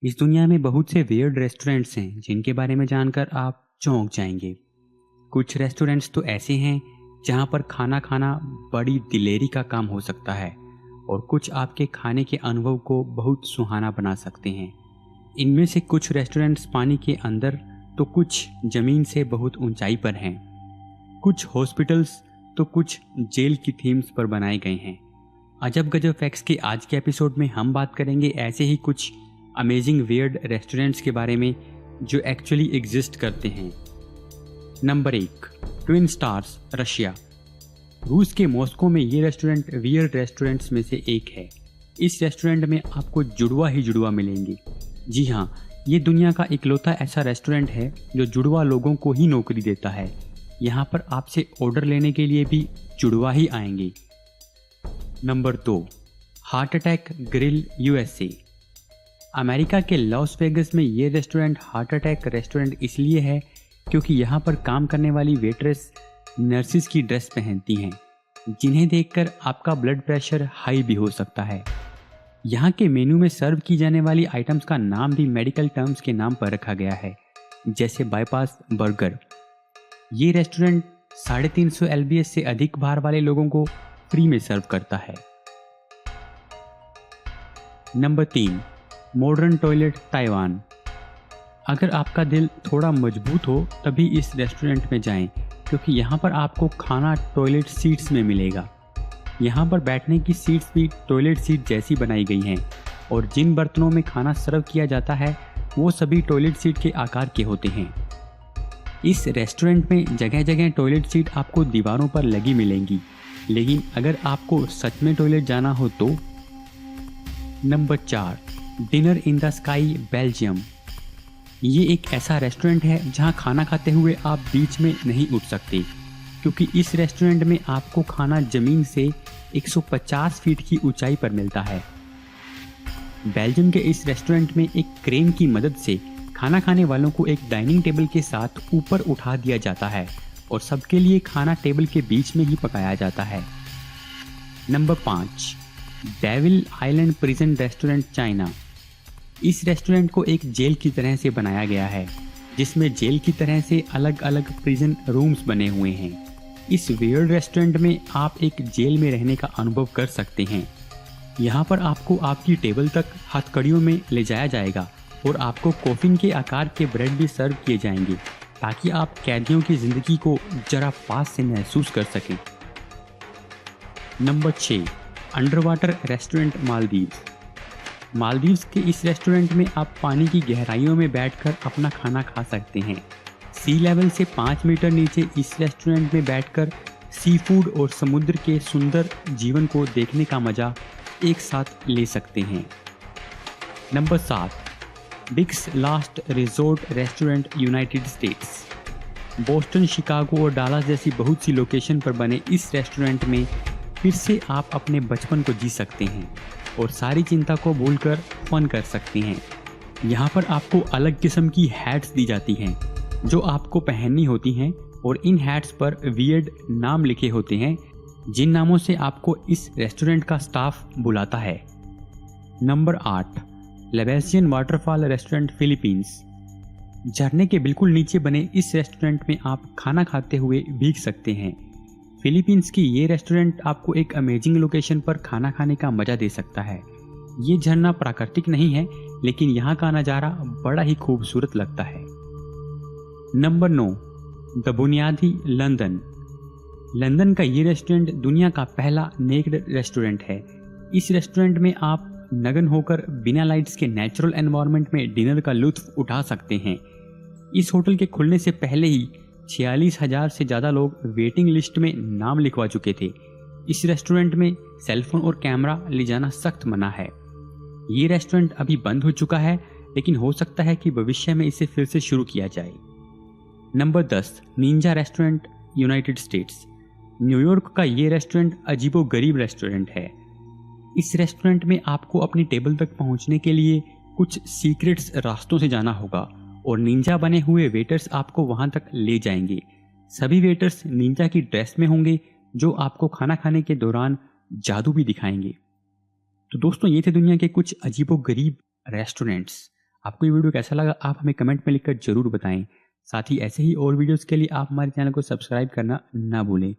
इस दुनिया में बहुत से वियर्ड रेस्टोरेंट्स हैं जिनके बारे में जानकर आप चौंक जाएंगे। कुछ रेस्टोरेंट्स तो ऐसे हैं जहां पर खाना खाना बड़ी दिलेरी का काम हो सकता है और कुछ आपके खाने के अनुभव को बहुत सुहाना बना सकते हैं। इनमें से कुछ रेस्टोरेंट्स पानी के अंदर तो कुछ ज़मीन से बहुत ऊंचाई पर हैं। कुछ हॉस्पिटल्स तो कुछ जेल की थीम्स पर बनाए गए हैं। अजब गजब फैक्ट्स के आज के एपिसोड में हम बात करेंगे ऐसे ही कुछ अमेजिंग वियर्ड रेस्टोरेंट्स के बारे में जो एक्चुअली एग्जिस्ट करते हैं। Number 1, twin stars, Russia. रूस के मॉस्को में ये रेस्टोरेंट वियर्ड रेस्टोरेंट्स में से एक है। इस रेस्टोरेंट में आपको जुड़वा ही जुड़वा मिलेंगे। जी हाँ, ये दुनिया का इकलौता ऐसा रेस्टोरेंट है जो जुड़वा लोगों को ही नौकरी देता है। यहाँ पर आपसे ऑर्डर लेने के लिए भी जुड़वा ही आएंगे। Number 2, heart attack grill, USA. America के लॉस वेगस में ये रेस्टोरेंट हार्ट अटैक रेस्टोरेंट इसलिए है क्योंकि यहाँ पर काम करने वाली वेट्रेस नर्सिस की ड्रेस पहनती हैं, जिन्हें देखकर आपका ब्लड प्रेशर हाई भी हो सकता है। यहाँ के मेनू में सर्व की जाने वाली आइटम्स का नाम भी मेडिकल टर्म्स के नाम पर रखा गया है, जैसे बाईपास बर्गर। ये रेस्टोरेंट 350 LBS से अधिक भार वाले लोगों को फ्री में सर्व करता है। Number 3, modern toilet, Taiwan. अगर आपका दिल थोड़ा मजबूत हो तभी इस रेस्टोरेंट में जाएं, क्योंकि यहाँ पर आपको खाना टॉयलेट सीट्स में मिलेगा। यहाँ पर बैठने की सीट्स भी टॉयलेट सीट जैसी बनाई गई हैं और जिन बर्तनों में खाना सर्व किया जाता है वो सभी टॉयलेट सीट के आकार के होते हैं। इस रेस्टोरेंट में जगह जगह टॉयलेट सीट आपको दीवारों पर लगी मिलेंगी, लेकिन अगर आपको सच में टॉयलेट जाना हो तो। Number 4, dinner in the sky, Belgium. ये एक ऐसा रेस्टोरेंट है जहां खाना खाते हुए आप बीच में नहीं उठ सकते, क्योंकि इस रेस्टोरेंट में आपको खाना जमीन से 150 फीट की ऊंचाई पर मिलता है। बेल्जियम के इस रेस्टोरेंट में एक क्रेन की मदद से खाना खाने वालों को एक डाइनिंग टेबल के साथ ऊपर उठा दिया जाता है और सबके लिए खाना टेबल के बीच में ही पकाया जाता है। Number 5, devil island prison restaurant, China. इस रेस्टोरेंट को एक जेल की तरह से बनाया गया है, जिसमें जेल की तरह से अलग अलग प्रिजन रूम्स बने हुए हैं। इस वियर्ड रेस्टोरेंट में आप एक जेल में रहने का अनुभव कर सकते हैं। यहाँ पर आपको आपकी टेबल तक हथकड़ियों में ले जाया जाएगा और आपको कॉफिन के आकार के ब्रेड भी सर्व किए जाएंगे, ताकि आप कैदियों की जिंदगी को जरा पास से महसूस कर सकें। Number 6, under water restaurant, Maldives. Maldives के इस रेस्टोरेंट में आप पानी की गहराइयों में बैठकर अपना खाना खा सकते हैं। सी लेवल से 5 मीटर नीचे इस रेस्टोरेंट में बैठकर सी फूड और समुद्र के सुंदर जीवन को देखने का मजा एक साथ ले सकते हैं। Number 7, Biggs last resort restaurant, United States. Boston, Chicago और डालास जैसी बहुत सी लोकेशन पर बने इस रेस्टोरेंट में फिर से आप अपने बचपन को जी सकते हैं और सारी चिंता को भूलकर फन कर सकते हैं। यहाँ पर आपको अलग किस्म की हैट्स दी जाती हैं जो आपको पहननी होती हैं और इन हैट्स पर वियर्ड नाम लिखे होते हैं, जिन नामों से आपको इस रेस्टोरेंट का स्टाफ बुलाता है। Number 8, Labassin waterfall restaurant, Philippines. झरने के बिल्कुल नीचे बने इस रेस्टोरेंट में आप खाना खाते हुए भीग सकते हैं। फिलीपींस की ये रेस्टोरेंट आपको एक अमेजिंग लोकेशन पर खाना खाने का मजा दे सकता है। ये झरना प्राकृतिक नहीं है, लेकिन यहाँ का नज़ारा बड़ा ही खूबसूरत लगता है। नंबर 9, द बुनियादी, लंदन। लंदन का ये रेस्टोरेंट दुनिया का पहला नेक्ड रेस्टोरेंट है। इस रेस्टोरेंट में आप नग्न होकर बिना लाइट्स के नेचुरल एनवायरनमेंट में डिनर का लुत्फ उठा सकते हैं। इस होटल के खुलने से पहले ही 46,000 से ज़्यादा लोग वेटिंग लिस्ट में नाम लिखवा चुके थे। इस रेस्टोरेंट में सेलफोन और कैमरा ले जाना सख्त मना है। ये रेस्टोरेंट अभी बंद हो चुका है, लेकिन हो सकता है कि भविष्य में इसे फिर से शुरू किया जाए। Number 10, Ninja restaurant, United states. New York का ये रेस्टोरेंट अजीबोगरीब रेस्टोरेंट है। इस रेस्टोरेंट में आपको अपनी टेबल तक पहुंचने के लिए कुछ सीक्रेट्स रास्तों से जाना होगा और निंजा बने हुए वेटर्स आपको वहां तक ले जाएंगे। सभी वेटर्स निंजा की ड्रेस में होंगे जो आपको खाना खाने के दौरान जादू भी दिखाएंगे। तो दोस्तों, ये थे दुनिया के कुछ अजीबोगरीब रेस्टोरेंट्स। आपको ये वीडियो कैसा लगा आप हमें कमेंट में लिखकर ज़रूर बताएं। साथ ही ऐसे ही और वीडियोस के लिए आप हमारे चैनल को सब्सक्राइब करना ना भूलें।